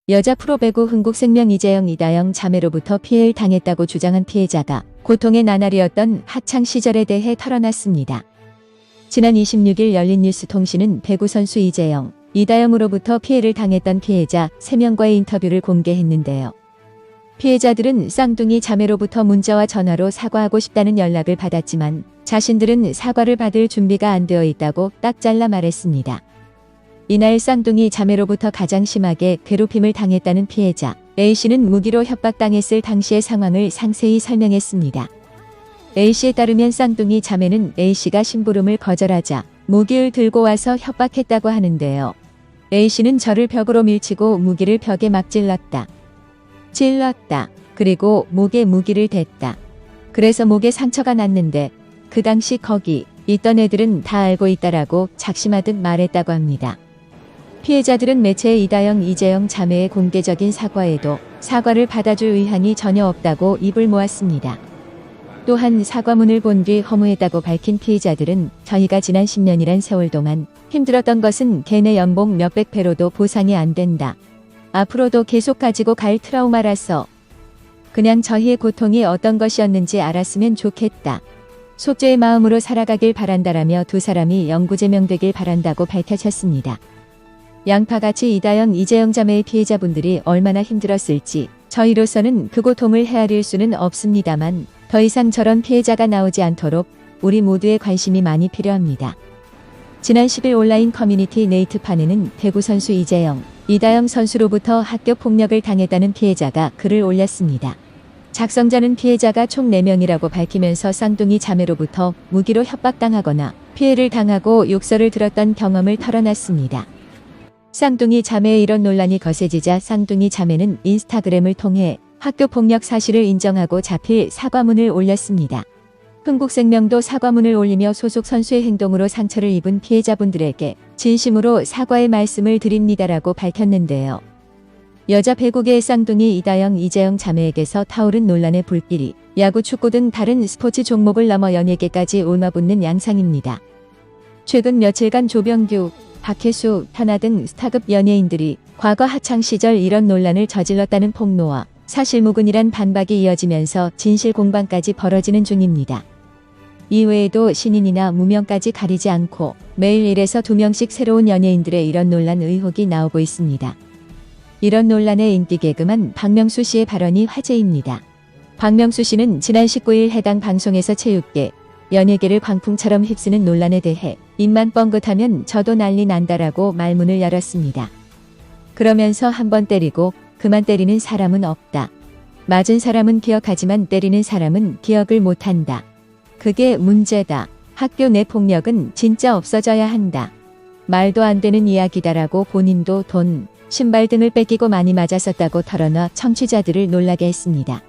여자 프로배구 흥국생명 이재영 이다영 자매로부터 피해를 당했다고 주장한 피해자가 고통의 나날이었던 학창 시절에 대해 털어놨습니다. 지난 26일 열린뉴스통신은 배구 선수 이재영, 이다영으로부터 피해를 당했던 피해자 3명과의 인터뷰를 공개했는데요. 피해자들은 쌍둥이 자매로부터 문자와 전화로 사과하고 싶다는 연락을 받았지만 자신들은 사과를 받을 준비가 안 되어 있다고 딱 잘라 말했습니다. 이날 쌍둥이 자매로부터 가장 심하게 괴롭힘을 당했다는 피해자 A씨는 무기로 협박당했을 당시의 상황을 상세히 설명했습니다. A씨에 따르면 쌍둥이 자매는 A씨가 심부름을 거절하자 무기를 들고 와서 협박했다고 하는데요. A씨는 저를 벽으로 밀치고 무기를 벽에 막 찔렀다. 그리고 목에 무기를 댔다. 그래서 목에 상처가 났는데 그 당시 거기 있던 애들은 다 알고 있다라고 작심하듯 말했다고 합니다. 피해자들은 매체의 이다영, 이재영 자매의 공개적인 사과에도 사과를 받아줄 의향이 전혀 없다고 입을 모았습니다. 또한 사과문을 본 뒤 허무했다고 밝힌 피해자들은 저희가 지난 10년이란 세월 동안 힘들었던 것은 걔네 연봉 몇백 배로도 보상이 안 된다. 앞으로도 계속 가지고 갈 트라우마라서 그냥 저희의 고통이 어떤 것이었는지 알았으면 좋겠다. 속죄의 마음으로 살아가길 바란다라며 두 사람이 영구제명되길 바란다고 밝혀졌습니다. 양파같이 이다영, 이재영 자매의 피해자분들이 얼마나 힘들었을지 저희로서는 그 고통을 헤아릴 수는 없습니다만 더 이상 저런 피해자가 나오지 않도록 우리 모두의 관심이 많이 필요합니다. 지난 10일 온라인 커뮤니티 네이트판에는 배구 선수 이재영, 이다영 선수로부터 학교 폭력을 당했다는 피해자가 글을 올렸습니다. 작성자는 피해자가 총 4명이라고 밝히면서 쌍둥이 자매로부터 무기로 협박당하거나 피해를 당하고 욕설을 들었던 경험을 털어놨습니다. 쌍둥이 자매의 이런 논란이 거세지자 쌍둥이 자매는 인스타그램을 통해 학교 폭력 사실을 인정하고 자필 사과문을 올렸습니다. 흥국생명도 사과문을 올리며 소속 선수의 행동으로 상처를 입은 피해자분들에게 진심으로 사과의 말씀을 드립니다라고 밝혔는데요. 여자 배구계의 쌍둥이 이다영, 이재영 자매에게서 타오른 논란의 불길이 야구, 축구 등 다른 스포츠 종목을 넘어 연예계까지 옮아붙는 양상입니다. 최근 며칠간 조병규, 박혜수, 현아 등 스타급 연예인들이 과거 학창시절 이런 논란을 저질렀다는 폭로와 사실무근이란 반박이 이어지면서 진실 공방까지 벌어지는 중입니다. 이외에도 신인이나 무명까지 가리지 않고 매일 1에서 2명씩 새로운 연예인들의 이런 논란 의혹이 나오고 있습니다. 이런 논란의 인기 개그맨 박명수 씨의 발언이 화제입니다. 박명수 씨는 지난 19일 해당 방송에서 체육계, 연예계를 광풍처럼 휩쓰는 논란에 대해 입만 뻥긋하면 저도 난리 난다라고 말문을 열었습니다. 그러면서 한 번 때리고 그만 때리는 사람은 없다. 맞은 사람은 기억하지만 때리는 사람은 기억을 못한다. 그게 문제다. 학교 내 폭력은 진짜 없어져야 한다. 말도 안 되는 이야기다라고 본인도 돈, 신발 등을 뺏기고 많이 맞았었다고 털어놔 청취자들을 놀라게 했습니다.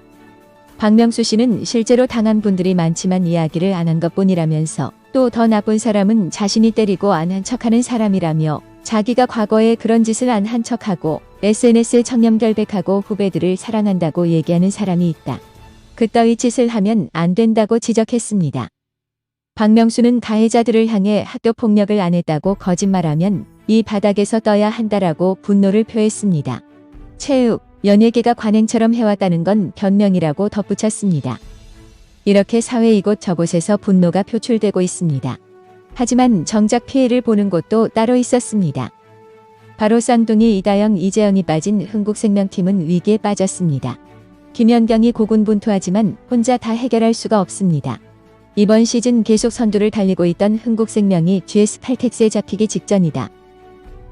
박명수 씨는 실제로 당한 분들이 많지만 이야기를 안 한 것뿐이라면서 또 더 나쁜 사람은 자신이 때리고 안 한 척하는 사람이라며 자기가 과거에 그런 짓을 안 한 척하고 SNS에 청렴결백하고 후배들을 사랑한다고 얘기하는 사람이 있다. 그따위 짓을 하면 안 된다고 지적했습니다. 박명수는 가해자들을 향해 학교 폭력을 안 했다고 거짓말하면 이 바닥에서 떠야 한다라고 분노를 표했습니다. 체육, 연예계가 관행처럼 해왔다는 건 변명이라고 덧붙였습니다. 이렇게 사회 이곳 저곳에서 분노가 표출되고 있습니다. 하지만 정작 피해를 보는 곳도 따로 있었습니다. 바로 쌍둥이 이다영, 이재영이 빠진 흥국생명팀은 위기에 빠졌습니다. 김연경이 고군분투하지만 혼자 다 해결할 수가 없습니다. 이번 시즌 계속 선두를 달리고 있던 흥국생명이 GS 칼텍스에 잡히기 직전이다.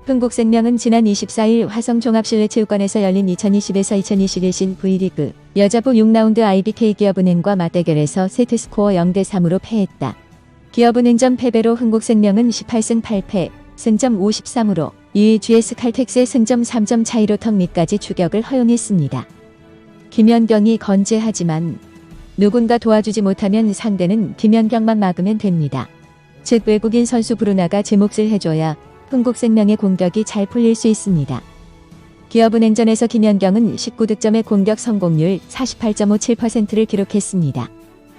흥국생명은 지난 24일 화성종합실내체육관에서 열린 2020에서 2021 V리그 여자부 6라운드 IBK 기업은행과 맞대결에서 세트스코어 0대3으로 패했다. 기업은행전 패배로 흥국생명은 18승 8패, 승점 53으로 2위 GS 칼텍스의 승점 3점 차이로 턱 밑까지 추격을 허용했습니다. 김연경이 건재하지만 누군가 도와주지 못하면 상대는 김연경만 막으면 됩니다. 즉 외국인 선수 브루나가 제 몫을 해줘야 흥국생명의 공격이 잘 풀릴 수 있습니다. 기업은행전에서 김연경은 19득점의 공격 성공률 48.57%를 기록했습니다.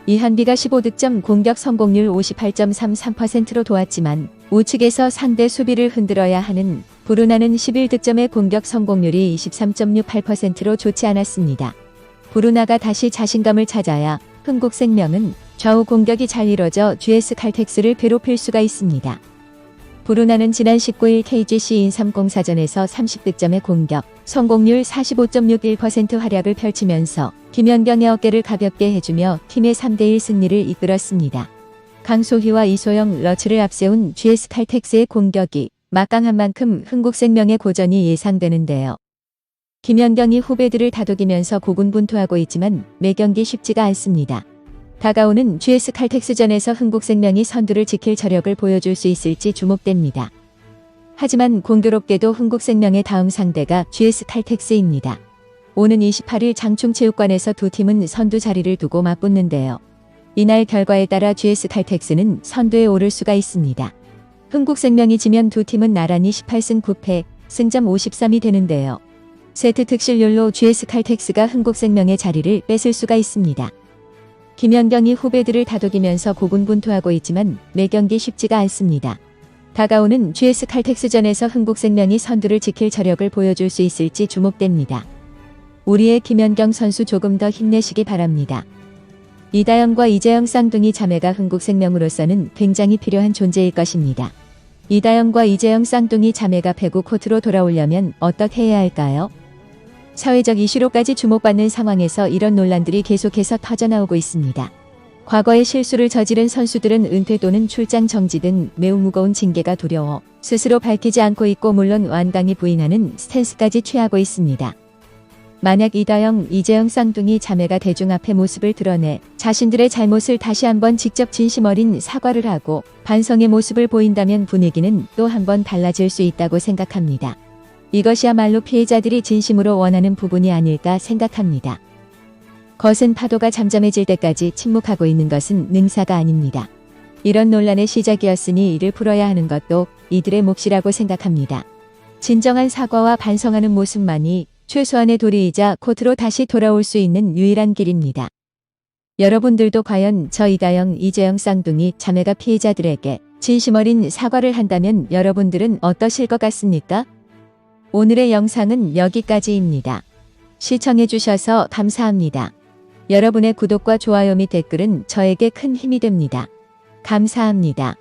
이한비가 15득점 공격 성공률 58.33%로 도왔지만 우측에서 상대 수비를 흔들어야 하는 브루나는 11득점의 공격 성공률이 23.68%로 좋지 않았습니다. 브루나가 다시 자신감을 찾아야 흥국생명은 좌우 공격이 잘 이뤄져 GS 칼텍스를 괴롭힐 수가 있습니다. 브루나는 지난 19일 KGC 인삼공사전에서 30득점의 공격 성공률 45.61% 활약을 펼치면서 김연경의 어깨를 가볍게 해주며 팀의 3대1 승리를 이끌었습니다. 강소희와 이소영, 러츠를 앞세운 GS 칼텍스의 공격이 막강한 만큼 흥국생명의 고전이 예상되는데요. 김연경이 후배들을 다독이면서 고군분투하고 있지만 매경기 쉽지가 않습니다. 다가오는 GS 칼텍스전에서 흥국생명이 선두를 지킬 저력을 보여줄 수 있을지 주목됩니다. 하지만 공교롭게도 흥국생명의 다음 상대가 GS 칼텍스입니다. 오는 28일 장충체육관에서 두 팀은 선두 자리를 두고 맞붙는데요. 이날 결과에 따라 GS 칼텍스는 선두에 오를 수가 있습니다. 흥국생명이 지면 두 팀은 나란히 18승 9패, 승점 53이 되는데요. 세트 득실률로 GS 칼텍스가 흥국생명의 자리를 뺏을 수가 있습니다. 김연경이 후배들을 다독이면서 고군분투하고 있지만 매경기 쉽지가 않습니다. 다가오는 GS 칼텍스전에서 흥국생명이 선두를 지킬 저력을 보여줄 수 있을지 주목됩니다. 우리의 김연경 선수 조금 더 힘내시기 바랍니다. 이다영과 이재영 쌍둥이 자매가 흥국생명으로서는 굉장히 필요한 존재일 것입니다. 이다영과 이재영 쌍둥이 자매가 배구 코트로 돌아오려면 어떻게 해야 할까요? 사회적 이슈로까지 주목받는 상황에서 이런 논란들이 계속해서 터져나오고 있습니다. 과거에 실수를 저지른 선수들은 은퇴 또는 출장 정지 등 매우 무거운 징계가 두려워 스스로 밝히지 않고 있고 물론 완강히 부인하는 스탠스까지 취하고 있습니다. 만약 이다영, 이재영 쌍둥이 자매가 대중 앞에 모습을 드러내 자신들의 잘못을 다시 한번 직접 진심 어린 사과를 하고 반성의 모습을 보인다면 분위기는 또 한번 달라질 수 있다고 생각합니다. 이것이야말로 피해자들이 진심으로 원하는 부분이 아닐까 생각합니다. 거센 파도가 잠잠해질 때까지 침묵하고 있는 것은 능사가 아닙니다. 이런 논란의 시작이었으니 이를 풀어야 하는 것도 이들의 몫이라고 생각합니다. 진정한 사과와 반성하는 모습만이 최소한의 도리이자 코트로 다시 돌아올 수 있는 유일한 길입니다. 여러분들도 과연 저 이다영, 이재영 쌍둥이 자매가 피해자들에게 진심 어린 사과를 한다면 여러분들은 어떠실 것 같습니까? 오늘의 영상은 여기까지입니다. 시청해주셔서 감사합니다. 여러분의 구독과 좋아요 및 댓글은 저에게 큰 힘이 됩니다. 감사합니다.